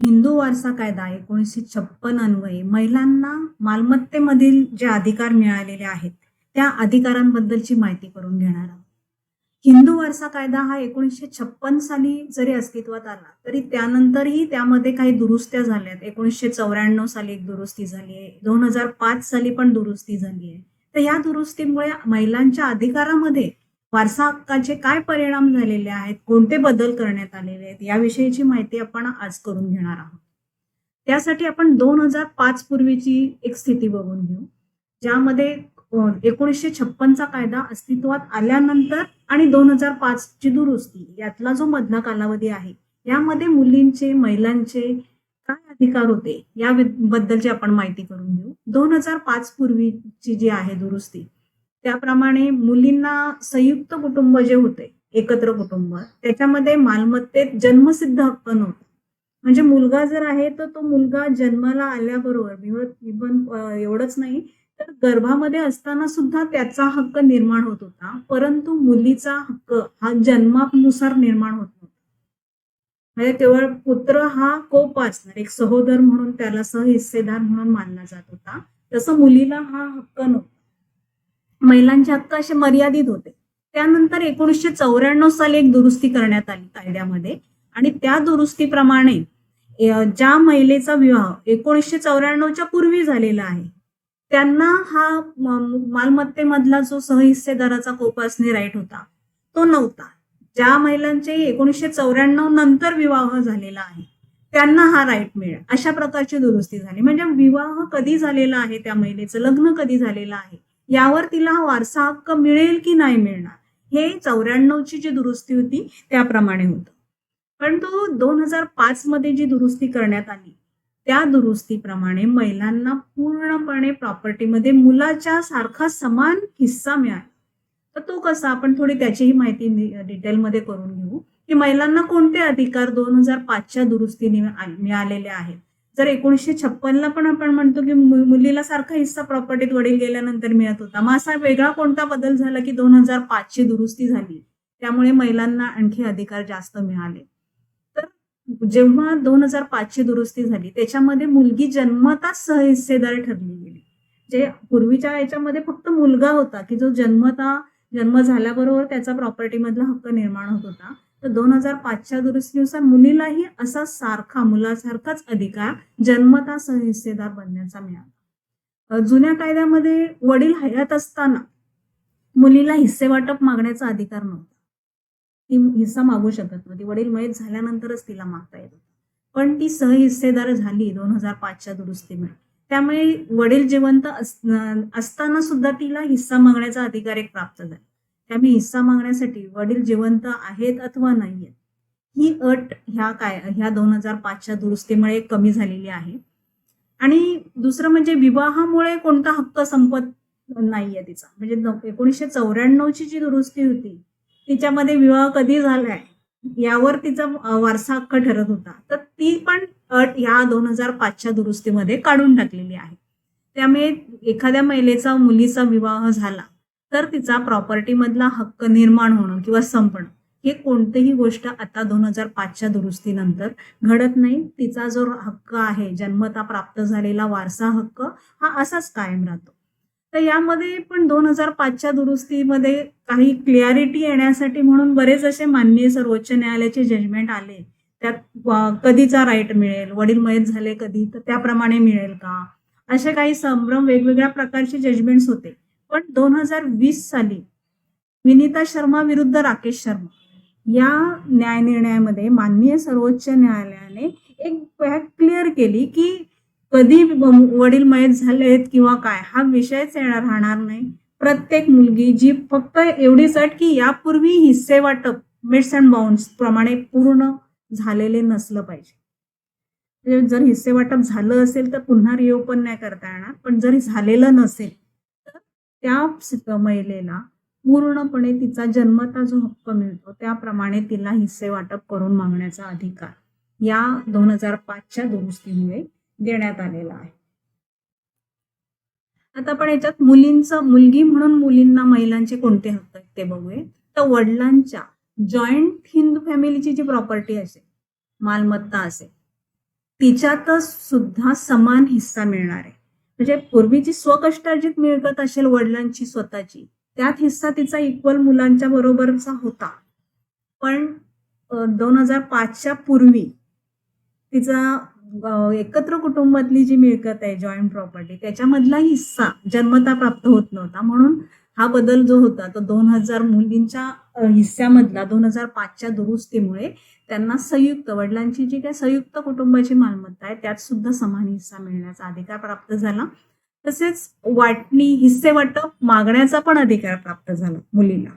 हिंदू वारसा कायदा 1956 अन्वये महिलांना मालमत्तेमधील जे अधिकार मिळालेले आहेत त्या अधिकारांबद्दलची माहिती करून घेणार आहोत. हिंदू वारसा कायदा हा 1956 साली जरी अस्तित्वात आला तरी त्यानंतरही त्यामध्ये काही दुरुस्त्या झाल्यात. 1994 साली एक दुरुस्ती झाली आहे, 2005 साली पण दुरुस्ती झाली आहे. तर या दुरुस्तीमुळे महिलांच्या अधिकारामध्ये वारसा हक्काचे काय परिणाम झालेले आहेत, कोणते बदल करण्यात आलेले आहेत, याविषयीची माहिती आपण आज करून घेणार आहोत. त्यासाठी आपण 2005 पूर्वीची एक स्थिती बघून घेऊ, ज्यामध्ये 1956चा कायदा अस्तित्वात आल्यानंतर आणि 2005 ची दुरुस्ती यातला जो मधला कालावधी आहे यामध्ये मुलींचे महिलांचे काय अधिकार होते याबद्दलची आपण माहिती करून घेऊ. 2005 पूर्वीची जी आहे दुरुस्ती त्याप्रमाणे मुलींना संयुक्त कुटुंब जे होते, एकत्र कुटुंब, त्याच्यामध्ये मालमत्तेत जन्मसिद्ध हक्क नव्हता. म्हणजे मुलगा जर आहे तर तो मुलगा जन्माला आल्याबरोबर इव्हन एवढंच नाही तर गर्भामध्ये असताना सुद्धा त्याचा हक्क निर्माण होत होता, परंतु मुलीचा हक्क हा जन्मानुसार निर्माण होत नव्हता. म्हणजे केवळ पुत्र हा कोप असणार, एक सहोदर म्हणून त्याला सहहिस्सेदार म्हणून मानला जात होता, तसं मुलीला हा हक्क नव्हता. महिलांचे हक्क असे मर्यादित होते. त्यानंतर 1994 साली एक दुरुस्ती करण्यात आली कायद्यामध्ये आणि त्या दुरुस्तीप्रमाणे ज्या महिलेचा विवाह 1994च्या पूर्वी झालेला आहे त्यांना हा मालमत्तेमधला जो सहहिस्सेदाराचा कोप असणे राईट होता तो नव्हता. ज्या महिलांचे 1994 नंतर विवाह झालेला आहे त्यांना हा राईट मिळेल, अशा प्रकारची दुरुस्ती झाली. म्हणजे विवाह कधी झालेला आहे, त्या महिलेचं लग्न कधी झालेलं आहे यावर तिला हा वारसा हक्क मिळेल की नाही मिळणार हे 94ची जी दुरुस्ती होती त्याप्रमाणे होतं. परंतु 2005 मध्ये जी दुरुस्ती करण्यात आली त्या दुरुस्तीप्रमाणे महिलांना पूर्णपणे प्रॉपर्टीमध्ये मुलाच्या सारखा समान हिस्सा मिळाला. तर तो कसा, आपण थोडी त्याचीही माहिती डिटेलमध्ये करून घेऊ की महिलांना कोणते अधिकार 2005च्या दुरुस्तीने मिळालेले आहेत. जर 1956ला पण आपण म्हणतो की मुलीला सारखा हिस्सा प्रॉपर्टीत वडील गेल्यानंतर मिळत होता, मग असा वेगळा कोणता बदल झाला की 2005ची दुरुस्ती झाली त्यामुळे महिलांना आणखी अधिकार जास्त मिळाले. तर जेव्हा 2005ची दुरुस्ती झाली त्याच्यामध्ये मुलगी जन्मताच सहहिस्सेदार ठरली गेली. जे पूर्वीच्या याच्यामध्ये फक्त मुलगा होता की जो जन्म झाल्याबरोबर त्याचा प्रॉपर्टीमधला हक्क निर्माण होत होता, तर 2005च्या दुरुस्तीनुसार मुलीलाही असा मुलासारखाच अधिकार जन्मता सहहिस्सेदार बनण्याचा मिळाला. जुन्या कायद्यामध्ये वडील हयात असताना मुलीला हिस्से वाटप मागण्याचा अधिकार नव्हता. ती हिस्सा मागू शकत नव्हती, वडील मयत झाल्यानंतरच तिला मागता येत होता. पण ती सहहिस्सेदार झाली 2005च्या दुरुस्तीमुळे, त्यामुळे वडील जिवंत असताना सुद्धा तिला हिस्सा मागण्याचा अधिकार एक प्राप्त झाला. त्यामुळे हिस्सा मागण्यासाठी वडील जिवंत आहेत अथवा नाहीयेत ही अट ह्या 2005च्या दुरुस्तीमुळे कमी झालेली आहे. आणि दुसरं म्हणजे विवाहामुळे कोणता हक्क संपत नाहीये तिचा. म्हणजे 1994ची जी दुरुस्ती होती तिच्यामध्ये विवाह कधी झालाय यावर तिचा वारसा हक्क ठरत होता, तर ती पण अट ह्या 2005च्या दुरुस्तीमध्ये काढून टाकलेली आहे. त्यामुळे एखाद्या महिलेचा मुलीचा विवाह झाला तर तिचा प्रॉपर्टीमधला हक्क निर्माण होणं किंवा संपणं हे कोणतीही गोष्ट आता 2005च्या दुरुस्तीनंतर घडत नाही. तिचा जो हक्क आहे जन्मता प्राप्त झालेला वारसा हक्क हा असाच कायम राहतो. तर यामध्ये पण 2005च्या दुरुस्तीमध्ये काही क्लिअरिटी येण्यासाठी म्हणून बरेच असे माननीय सर्वोच्च न्यायालयाचे जजमेंट आले. त्यात कधीचा राईट मिळेल, वडील मयत झाले कधी तर त्याप्रमाणे मिळेल का, असे काही संभ्रम वेगवेगळ्या प्रकारचे जजमेंट्स होते. पण 2020 साली विनीता शर्मा विरुद्ध राकेश शर्मा या न्यायनिर्णयामध्ये माननीय सर्वोच्च न्यायालयाने एक क्लिअर केली की कधी वडील मयत झालेत किंवा काय हा विषयच राहणार नाही. प्रत्येक मुलगी जी फक्त एवढीच अट की यापूर्वी हिस्से वाटप मिट्स अँड बाउंड्स प्रमाणे पूर्ण झालेले नसलं पाहिजे. जर हिस्से वाटप झालं असेल तर पुन्हा रिओपन नाही करता येणार, पण जर झालेलं नसेल तर त्या महिलेला पूर्णपणे तिचा जन्मता जो हक्क मिळतो त्याप्रमाणे तिला हिस्से वाटप करून मागण्याचा अधिकार या 2005च्या दुरुस्तीमुळे देण्यात आलेला आहे. आता आपण याच्यात मुलगी म्हणून मुलींना महिलांचे कोणते हक्क आहेत ते बघूया. तर वडिलांच्या जॉईंट हिंदू फॅमिलीची जी प्रॉपर्टी असेल, मालमत्ता असेल तिच्यातच सुद्धा समान हिस्सा मिळणार आहे. म्हणजे पूर्वीची स्वकष्टार्जित मिळकत असेल वडिलांची स्वतःची, त्यात हिस्सा तिचा इक्वल मुलांच्या बरोबरचा होता. पण 2005च्या पूर्वी तिचा एकत्र कुटुंबातली जी मिळकत आहे जॉईंट प्रॉपर्टी त्याच्यामधला हिस्सा जन्मता प्राप्त होत नव्हता. म्हणून हा बदल जो होता तो 2000 मुलींच्या हिस्स्यामधला 2005च्या दुरुस्तीमुळे त्यांना संयुक्त वडिलांची जी काही संयुक्त कुटुंबाची मालमत्ता आहे त्यात सुद्धा समान हिस्सा मिळण्याचा अधिकार प्राप्त झाला. तसेच वाटणी हिस्से वाटप मागण्याचा पण अधिकार प्राप्त झाला मुलीला.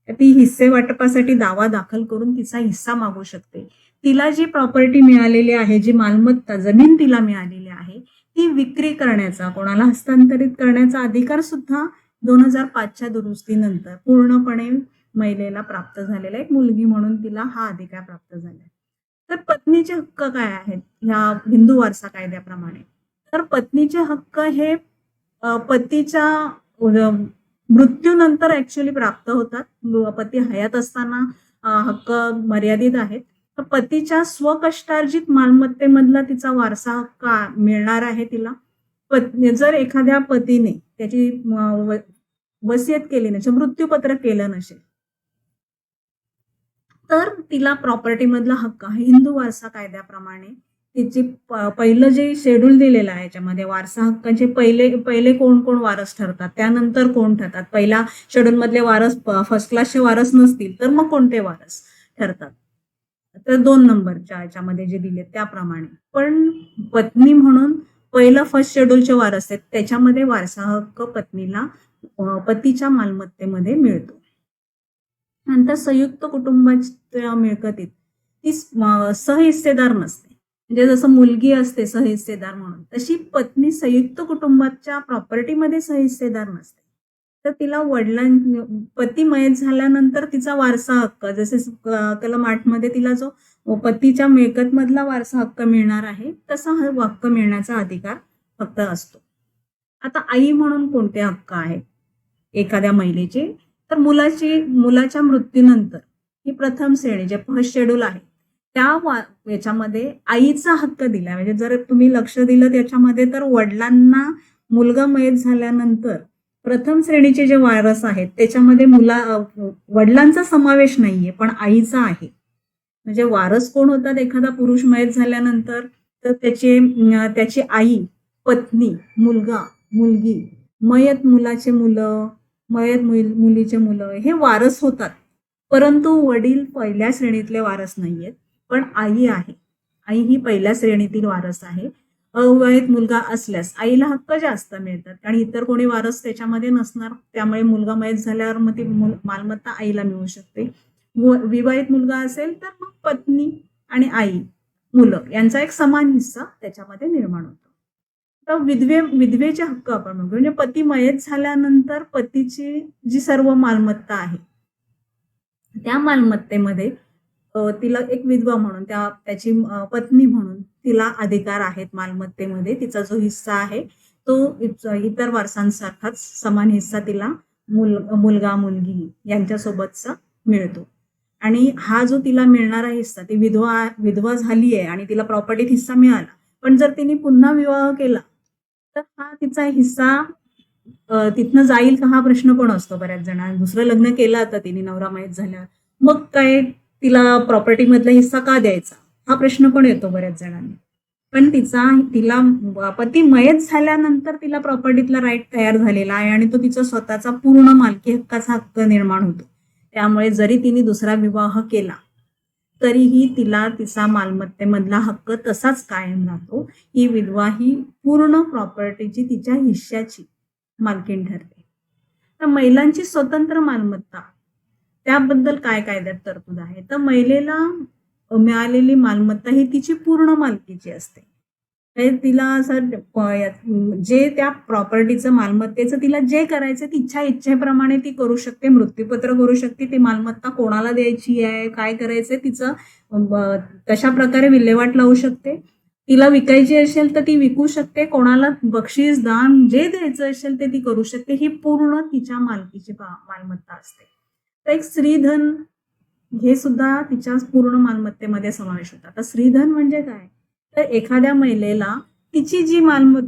ती हिस्से वाटपासाठी दावा दाखल करून तिचा हिस्सा मागू शकते. तिला जी प्रॉपर्टी मिळालेली आहे, जी मालमत्ता जमीन तिला मिळालेली आहे ती विक्री करण्याचा कोणाला हस्तांतरित करण्याचा अधिकार सुद्धा 2005च्या दुरुस्तीनंतर पूर्णपणे महिलेला प्राप्त झालेला एक मुलगी म्हणून तिला हा अधिकार प्राप्त झाला. तर पत्नीचे हक्क काय आहेत ह्या हिंदू वारसा कायद्याप्रमाणे? तर पत्नीचे हक्क हे पतीच्या मृत्यूनंतर ऍक्च्युअली प्राप्त होतात. पती हयात असताना हक्क मर्यादित आहेत. तर पतीच्या स्वकष्टार्जित मालमत्तेमधला तिचा वारसा हक्क मिळणार आहे तिला. जर एखाद्या पतीने त्याची वसियत केली नसेल, मृत्यूपत्र केलं नसेल, तर तिला प्रॉपर्टी मधला हक्क हिंदू वारसा कायद्याप्रमाणे तिची पहिलं जे शेड्यूल दिलेलं आहे याच्यामध्ये वारसा हक्काचे पहिले कोण कोण वारस ठरतात, त्यानंतर कोण ठरतात. पहिल्या शेड्यूल मधले वारस फर्स्ट क्लासचे वारस नसतील तर मग कोणते वारस ठरतात, तर 2 नंबरच्या याच्यामध्ये जे दिले त्याप्रमाणे. पण पत्नी म्हणून पहिलं फर्स्ट शेड्यूलचे वारस आहेत त्याच्यामध्ये वारसा हक्क पत्नीला पतीच्या मालमत्तेमध्ये मिळतो. नंतर संयुक्त कुटुंबाच्या मिळकतीत ती सहहिस्सेदार नसते. म्हणजे जसं मुलगी असते सहहिस्सेदार म्हणून, तशी पत्नी संयुक्त कुटुंबाच्या प्रॉपर्टीमध्ये सहहिस्सेदार नसते. तर तिला पती मयत झाल्यानंतर तिचा वारसा हक्क जसे कलम 8 मध्ये तिला जो पतीच्या मिळकत मधला वारसा हक्क मिळणार आहे तसा हा हक्क मिळण्याचा अधिकार फक्त असतो. आता आई म्हणून कोणते हक्क आहेत एखाद्या महिलेचे? तर मुलाच्या मृत्यूनंतर ही प्रथम श्रेणी जे फर्स्ट शेड्यूल आहे त्या याच्यामध्ये आईचा हक्क दिला. म्हणजे जर तुम्ही लक्ष दिलं त्याच्यामध्ये तर वडिलांना मुलगा मयत झाल्यानंतर प्रथम श्रेणीचे जे वारस आहेत त्याच्यामध्ये वडिलांचा समावेश नाहीये पण आईचा आहे. म्हणजे वारस कोण होतात एखादा पुरुष मयत झाल्यानंतर? तर त्याची आई, पत्नी, मुलगा, मुलगी, मयत मुलाचे मुलं, मयत मुलीचे मुलं हे वारस होतात. परंतु वडील पहिल्या श्रेणीतले वारस नाहीयेत पण आई आहे. आई ही पहिल्या श्रेणीतील वारस आहे. अविवाहित मुलगा असल्यास आईला हक्क जास्त मिळतात कारण इतर कोणी वारस त्याच्यामध्ये नसणार, त्यामुळे मुलगा मयत झाल्यावर मग ती मालमत्ता आईला मिळू शकते. विवाहित मुलगा असेल तर मग पत्नी आणि आई, मुलं यांचा एक समान हिस्सा त्याच्यामध्ये निर्माण होतो. तर विधवेचे हक्क आपण म्हणतो म्हणजे पती मयत झाल्यानंतर पतीची जी सर्व मालमत्ता आहे त्या मालमत्तेमध्ये तिला एक विधवा म्हणून त्याची पत्नी म्हणून तिला अधिकार आहेत मालमत्तेमध्ये. तिचा जो हिस्सा आहे तो इतर वारसांसारखाच समान हिस्सा तिला मुलगा मुलगी यांच्यासोबतचा मिळतो. आणि हा जो तिला मिळणारा हिस्सा, ती विधवा झाली आहे आणि तिला प्रॉपर्टीत हिस्सा मिळाला, पण जर तिने पुन्हा विवाह केला तर हा तिचा हिस्सा तिथनं जाईल का हा प्रश्न पण असतो बऱ्याच जणांना. दुसरं लग्न केलं आता तिने नवरा मयत झाल्यावर, मग काय तिला प्रॉपर्टी मधला हिस्सा का द्यायचा हा प्रश्न पण येतो बऱ्याच जणांनी. पण तिला पती मयत झाल्यानंतर तिला प्रॉपर्टीतला राईट तयार झालेला आहे आणि तो तिचा स्वतःचा पूर्ण मालकी हक्काचा हक्क निर्माण होतो. त्यामुळे जरी तिने दुसरा विवाह केला तरीही तिला तिचा मालमत्तेमधला हक्क तसाच कायम राहतो. ही विधवा ही पूर्ण प्रॉपर्टीची तिच्या हिश्श्याची मालकीण ठरते. तर महिलांची स्वतंत्र मालमत्ता त्याबद्दल काय कायद्यात तरतूद आहे? तर महिलेला मिळालेली मालमत्ता ही तिची पूर्ण मालकीची असते. तिला असं जे त्या प्रॉपर्टीचं मालमत्तेचं तिला जे करायचं तिच्या इच्छेप्रमाणे ती करू शकते. मृत्यूपत्र करू शकते, ती मालमत्ता कोणाला द्यायची आहे, काय करायचंय तिचं तशा प्रकारे विल्हेवाट लावू शकते. तिला विकायची असेल तर ती विकू शकते, कोणाला बक्षीस दान जे द्यायचं असेल ते ती करू शकते. ही पूर्ण तिच्या मालकीची मालमत्ता असते. तर एक स्त्रीधन हे सुद्धा तिच्या पूर्ण मालमत्तेमध्ये समावेश होतं. आता स्त्रीधन म्हणजे काय? तर एखाद्या महिलेला तिची जी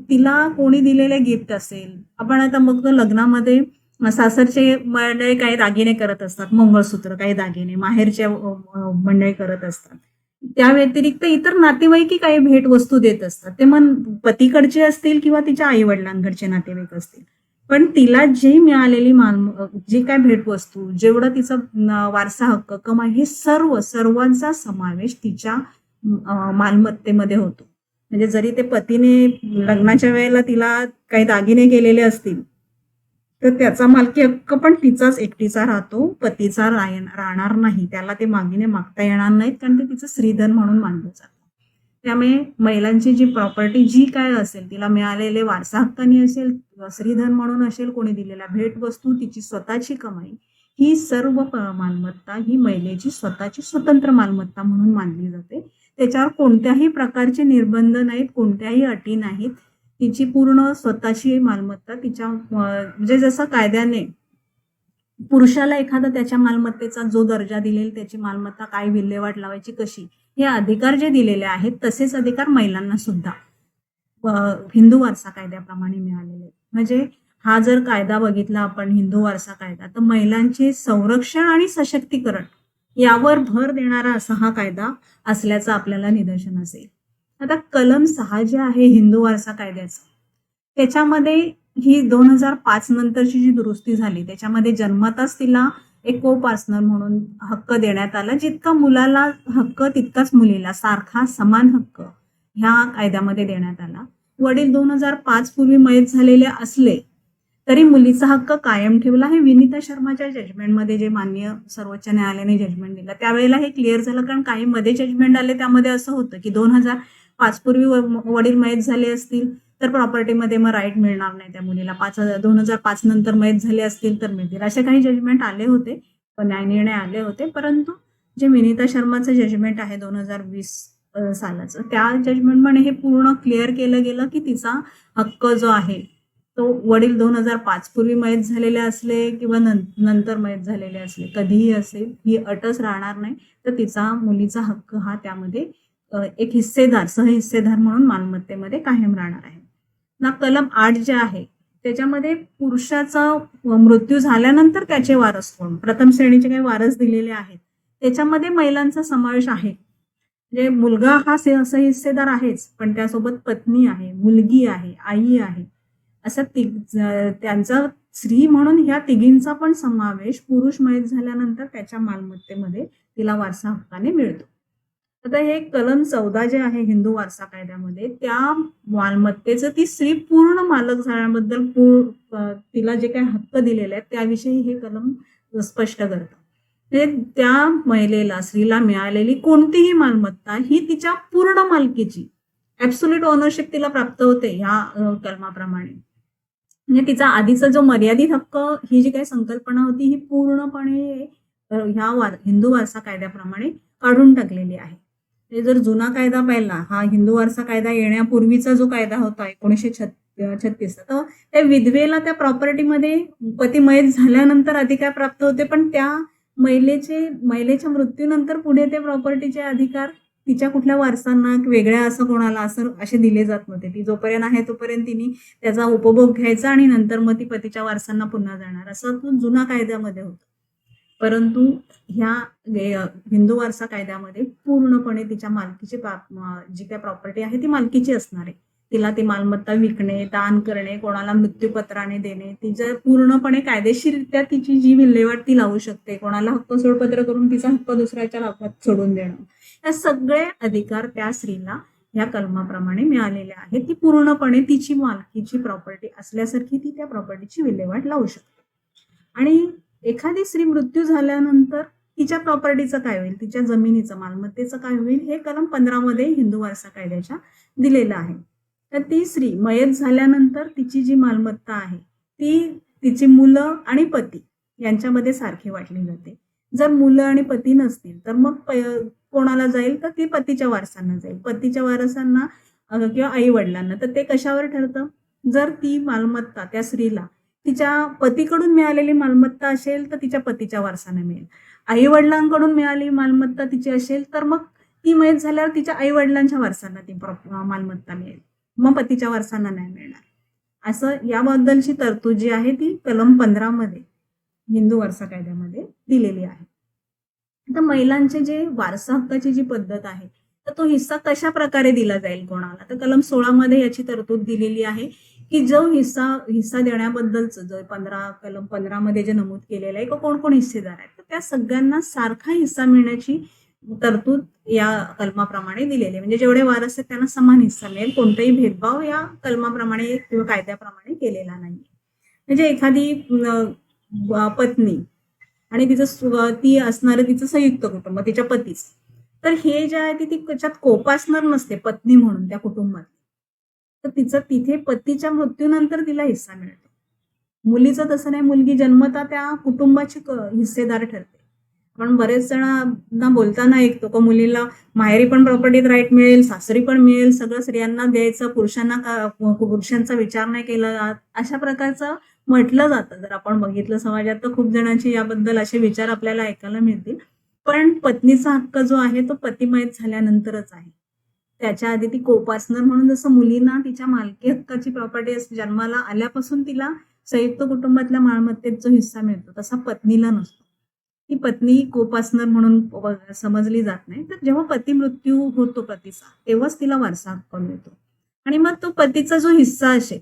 तिला कोणी दिलेले गिफ्ट असेल, आपण आता बघतो लग्नामध्ये सासरचे मंडळी काही दागिने करत असतात, मंगळसूत्र, काही दागिने माहेरच्या मंडळी करत असतात. त्या व्यतिरिक्त इतर नातेवाईकही काही भेटवस्तू देत असतात. ते मग पतीकडचे असतील किंवा तिच्या आई वडिलांकडचे नातेवाईक असतील. पण तिला जी मिळालेली जी काय भेटवस्तू, जेवढं तिचा वारसा हक्क, कमाई, हे सर्वांचा समावेश तिच्या मालमत्तेमध्ये होतो. म्हणजे जरी ते पतीने लग्नाच्या वेळेला तिला काही दागिने केलेले असतील, तर त्याचा मालकी हक्क पण तिचाच एकटीचा राहतो, पतीचा राहणार नाही. त्याला ते मागिने मागता येणार नाहीत, कारण ते तिचं स्त्रीधन म्हणून मानलं जातं. त्यामुळे महिलांची जी प्रॉपर्टी जी काय असेल, तिला मिळालेले वारसा हक्काने असेल, स्त्रीधन म्हणून असेल, कोणी दिलेल्या भेटवस्तू, तिची स्वतःची कमाई, ही सर्व मालमत्ता ही महिलेची स्वतःची स्वतंत्र मालमत्ता म्हणून मानली जाते. त्याच्यावर कोणत्याही प्रकारचे निर्बंध नाहीत, कोणत्याही अटी नाहीत. तिची पूर्ण स्वतःची मालमत्ता तिच्या म्हणजे जसं कायद्याने पुरुषाला एखादा त्याच्या मालमत्तेचा जो दर्जा दिलेला, त्याची मालमत्ता काय विल्हेवाट लावायची कशी, हे अधिकार जे दिलेले आहेत, तसेच अधिकार महिलांना सुद्धा हिंदू वारसा कायद्याप्रमाणे मिळालेले आहेत. म्हणजे हा जर कायदा बघितला आपण, हिंदू वारसा कायदा, तर महिलांचे संरक्षण आणि सशक्तीकरण यावर भर देणारा असा हा कायदा असल्याचं आपल्याला निदर्शन असेल. आता कलम 6 जे आहे हिंदू वारसा कायद्याचं, त्याच्यामध्ये ही 2005 नंतरची जी दुरुस्ती झाली, त्याच्यामध्ये जन्मताच तिला एक को पार्टनर म्हणून हक्क देण्यात आला. जितका मुलाला हक्क तितकाच मुलीला सारखा समान हक्क ह्या कायद्यामध्ये देण्यात आला. वडील 2005 पूर्वी मयत झालेले असले तरी मुलीचा हक्क कायम ठेवला. हे विनीता शर्माच्या जजमेंटमध्ये जे माननीय सर्वोच्च न्यायालयाने जजमेंट दिलं त्यावेळेला हे क्लिअर झालं, कारण काही मध्ये जजमेंट आले त्यामध्ये असं होतं की 2005 पूर्वी वडील मयत झाले असतील तर प्रॉपर्टीमध्ये मग राईट मिळणार नाही त्या मुलीला, 2005 नंतर मयत झाले असतील तर मिळतील, असे काही जजमेंट आले होते, न्यायनिर्णय आले होते. परंतु जे विनीता शर्माचं जजमेंट आहे 2020 सालाचं, त्या जजमेंटमध्ये हे पूर्ण क्लिअर केलं गेलं की तिचा हक्क जो आहे तो वडील 2005 पूर्वी मयत झालेले असले किंवा नंतर मयत झालेले असले, कधीही असेल, ही अटच राहणार नाही. तर तिचा मुलीचा हक्क हा त्यामध्ये एक सहहिस्सेदार म्हणून मालमत्तेमध्ये कायम राहणार आहे ना. कलम 8 जे आहे त्याच्यामध्ये पुरुषाचा मृत्यू झाल्यानंतर त्याचे वारस कोण, प्रथम श्रेणीचे काही वारस दिलेले आहेत, त्याच्यामध्ये महिलांचा समावेश आहे. म्हणजे मुलगा हा सहहिस्सेदार आहेच, पण त्यासोबत पत्नी आहे, मुलगी आहे, आई आहे, असं त्यांचा स्त्री म्हणून ह्या तिघींचा पण समावेश पुरुष मयत झाल्यानंतर त्याच्या मालमत्तेमध्ये तिला वारसा हक्काने मिळतो. आता हे कलम 14 जे आहे हिंदू वारसा कायद्यामध्ये, त्या मालमत्तेचं ती स्त्री पूर्ण मालक झाल्याबद्दल तिला जे काही हक्क दिलेले आहेत त्याविषयी हे कलम स्पष्ट करतं. म्हणजे त्या महिलेला, स्त्रीला मिळालेली कोणतीही मालमत्ता ही तिच्या पूर्ण मालकीची ऍब्सोल्यूट ओनरशिप तिला प्राप्त होते ह्या कलमाप्रमाणे. म्हणजे तिचा आधीचा जो मर्यादित हक्क ही जी काही संकल्पना होती ही पूर्णपणे ह्या हिंदू वारसा कायद्याप्रमाणे काढून टाकलेली आहे. ते जर जुना कायदा पाहिला, हा हिंदू वारसा कायदा येण्यापूर्वीचा जो कायदा होता 1936, तर त्या विधवेला त्या प्रॉपर्टीमध्ये पती मयत झाल्यानंतर अधिकार प्राप्त होते, पण त्या महिलेच्या मृत्यूनंतर पुढे ते प्रॉपर्टीचे अधिकार तिच्या कुठल्या वारसांना वेगळ्या असं कोणाला असे दिले जात नव्हते. ती जोपर्यंत आहे तोपर्यंत तिने त्याचा उपभोग घ्यायचा आणि नंतर मग ती पतीच्या वारसांना पुन्हा जाणार, असं तो जुना कायद्यामध्ये होतं. परंतु ह्या हिंदू वारसा कायद्यामध्ये पूर्णपणे तिच्या मालकीची जी काही प्रॉपर्टी आहे ती मालकीची असणार आहे. तिला ती मालमत्ता विकणे, दान करणे, कोणाला मृत्यूपत्राने देणे, तिचं पूर्णपणे कायदेशीररित्या तिची जी विल्हेवाट ती लावू शकते, कोणाला हक्क सोडपत्र करून तिचा हक्क दुसऱ्याच्या लाभात सोडून देणं, या सगळे अधिकार त्या स्त्रीला या कलमाप्रमाणे मिळालेले आहेत. ती पूर्णपणे तिची मालकीची प्रॉपर्टी असल्यासारखी ती त्या प्रॉपर्टीची विल्हेवाट लावू शकते. आणि एखादी स्त्री मृत्यू झाल्यानंतर तिच्या प्रॉपर्टीचं काय होईल, तिच्या जमिनीचं, मालमत्तेचं काय होईल, हे कलम 15 मध्ये हिंदू वारसा कायद्याच्या दिलेलं आहे. तर ती स्त्री मयत झाल्यानंतर तिची जी मालमत्ता आहे ती तिची मुलं आणि पती यांच्यामध्ये सारखी वाटली जाते. जर मुलं आणि पती नसतील तर मग कोणाला जाईल, तर ती पतीच्या वारसांना जाईल. पतीच्या वारसांना किंवा आई वडिलांना, तर ते कशावर ठरतं, जर ती मालमत्ता त्या स्त्रीला तिच्या पतीकडून मिळालेली मालमत्ता असेल तर तिच्या पतीच्या वारसांना मिळेल. आई वडिलांकडून मिळालेली मालमत्ता तिची असेल तर मग ती मयत झाल्यावर तिच्या आई वडिलांच्या वारसांना ती मालमत्ता मिळेल, मग पतीच्या वारसांना नाही मिळणार. असं याबद्दलची तरतूद जी आहे ती कलम 15 मध्ये हिंदू वारसा कायद्यामध्ये दिलेली आहे. तर महिलांचे जे वारसा हक्काची जी पद्धत आहे, तर तो हिस्सा कशा प्रकारे दिला जाईल कोणाला, तर कलम 16 मध्ये याची तरतूद दिलेली आहे की जो हिस्सा देण्याबद्दलचं जो कलम 15 मध्ये जे नमूद केलेलं आहे की कोण कोण हिस्सेदार आहेत, तर त्या सगळ्यांना सारखा हिस्सा मिळण्याची तरतूद या कलमाप्रमाणे दिलेली आहे. म्हणजे जेवढे वारस आहेत त्यांना समान हिस्सा मिळेल, कोणताही भेदभाव या कलमाप्रमाणे किंवा कायद्याप्रमाणे केलेला नाही. म्हणजे एखादी पत्नी आणि ती असणारं तिचं संयुक्त कुटुंब, तिच्या पतीच, तर हे जे आहे ती त्याच्यात कोपासणार नसते पत्नी म्हणून त्या कुटुंबात, तर तिचं तिथे पतीच्या मृत्यूनंतर तिला हिस्सा मिळतो. मुलीचं तसं नाही, मुलगी जन्मता त्या कुटुंबाची हिस्सेदार ठरते. पण बरेच जणांना बोलताना ऐकतो की मुलीला माहेरी पण प्रॉपर्टीत राईट मिळेल, सासरी पण मिळेल, सगळं स्त्रियांना द्यायचं, पुरुषांचा विचार नाही केला जात, अशा प्रकारचं म्हटलं जातं. जर आपण बघितलं समाजात तर खूप जणांची याबद्दल असे विचार आपल्याला ऐकायला मिळतील. पण पत्नीचा हक्क जो आहे तो पतिमयत झाल्यानंतरच आहे. त्याच्या आधी ती कोपासनर म्हणून जसं मुलींना तिच्या मालकी हक्काची प्रॉपर्टी जन्माला आल्यापासून तिला संयुक्त कुटुंबातल्या मालमत्तेत जो हिस्सा मिळतो तसा पत्नीला नसतो. ती पत्नी कोपासनर म्हणून समजली जात नाही. तर जेव्हा पती मृत्यू होतो पतीचा, तेव्हाच तिला वारसा हक्क मिळतो. आणि मग तो पतीचा जो हिस्सा असेल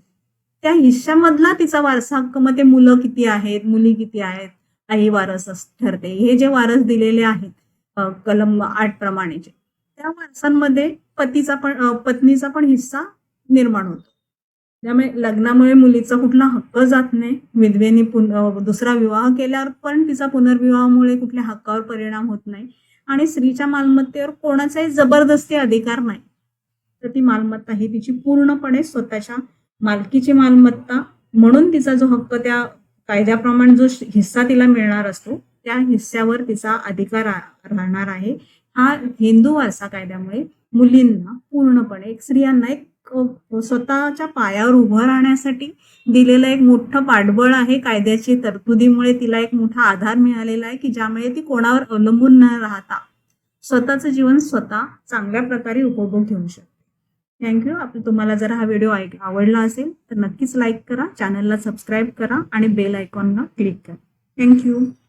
त्या हिस्सामधला तिचा वारसा हक्क, मग ते मुलं किती आहेत, मुली किती आहेत, काही वारस ठरते. हे जे वारस दिलेले आहेत कलम 8 प्रमाणेचे, त्या वारसांमध्ये पत्नीचा पण हिस्सा निर्माण होतो. त्यामुळे लग्नामुळे मुलीचा कुठला हक्क जात नाही. विधवेने दुसरा विवाह केल्यावर पण तिचा पुनर्विवाहामुळे कुठल्या हक्कावर परिणाम होत नाही. आणि स्त्रीच्या मालमत्तेवर कोणाचाही जबरदस्ती अधिकार नाही. तर ती मालमत्ता ही तिची पूर्णपणे स्वतःच्या मालकीची मालमत्ता म्हणून तिचा जो हक्क त्या कायद्याप्रमाणे जो हिस्सा तिला मिळणार असतो त्या हिस्स्यावर तिचा अधिकार राहणार आहे. हा हिंदू वारसा कायद्यामुळे मुलींना पूर्णपणे, स्त्रियांना एक स्वतःच्या पायावर उभं राहण्यासाठी दिलेलं एक मोठं पाठबळ आहे. कायद्याची तरतुदीमुळे तिला एक मोठा आधार मिळालेला आहे की ज्यामुळे ती कोणावर अवलंबून न राहता स्वतःचं जीवन स्वतः चांगल्या प्रकारे उपभोग घेऊ शकते. थँक्यू. तुम्हाला जर हा व्हिडिओ आवडला असेल तर नक्कीच लाईक करा, चॅनलला सबस्क्राईब करा आणि बेल आयकॉनला क्लिक करा. थँक्यू.